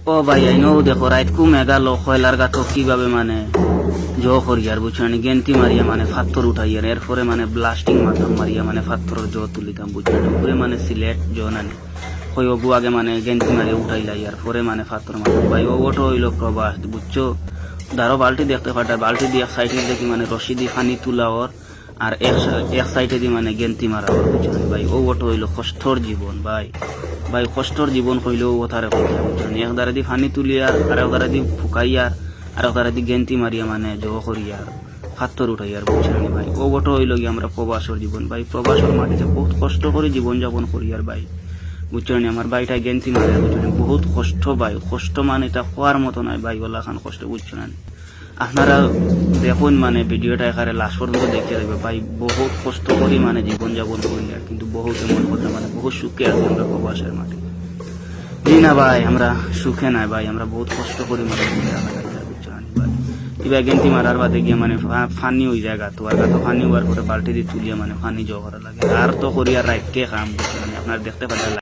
ও ভাই আইনো দেখো রাইতকু মেঘালো কয়লার গাতো কিভাবে মানে জ করিয়ার বুঝছেন গেন্তি মারিয়া মানে ফাত্তর উঠাইয়ার এরপরে মানে ব্লাস্টিং মাধ্যম মারিয়া মানে ফাত্তরের জ তুলিতাম বুঝছেন উপরে মানে সিলেট জ নানি হই ওগু আগে মানে গেন্তি মারিয়া উঠাইলাই আর পরে মানে ফাত্তর মাধ্যম ভাই ওটো হইলো প্রবাস বুঝছো দাঁড়ো বালতি দেখতে পাটা বালতি দিয়ে এক সাইডে দেখি মানে রশি দিয়ে পানি তুলা ওর আর এক সাইডে দিয়ে মানে গেন্তি মারা ওর বুঝছেন ভাই ও ওটো হইলো কষ্টর জীবন ভাই ভাই কষ্টর জীবন কইলেও ও তারে কথা বুঝছেন এক দ্বারা দি পানি তুলিয়ার আর এক দ্বারা দি ফুকাইয়ার আর এক দ্বারা দি গেন্তি মারিয়া মানে জ করিয়ার ফাত্তর উঠাইয়ার বুঝছেন ভাই ও ওটো হইল গিয়ে আমরা প্রবাসর জীবন ভাই প্রবাসর মাটিতে বহুত কষ্ট করে জীবন যাপন করিয়ার ভাই বুঝছেন আমার ভাইটা গেন্তি মারে বুঝছেন বহুত কষ্ট ভাই কষ্ট মানে এটা হওয়ার মতো নয় ভাই ওলা খান কষ্ট বুঝছেন আপনারা দেখুন মানে ভিডিওটা এখানে লাস্ট পর্যন্ত দেখতে দেবে ভাই বহুত কষ্ট করি মানে জীবন যাপন করি আর কিন্তু বহুত এমন কথা মানে বহুত সুখে আছি আমরা প্রবাসের মাঠে জি না ভাই আমরা সুখে নাই ভাই আমরা বহুত কষ্ট করি মানে বুঝছেন ভাই এবার গেন্তি মারার বাদে গিয়ে মানে ফানি হয়ে যায় গাতো আর গাতো ফানি হওয়ার পরে বাল্টি দিয়ে তুলিয়ে মানে ফানি জোয়া করা লাগে আর তো করি আর রাইটকে খাম বুঝছেন আপনার দেখতে পাচ্ছেন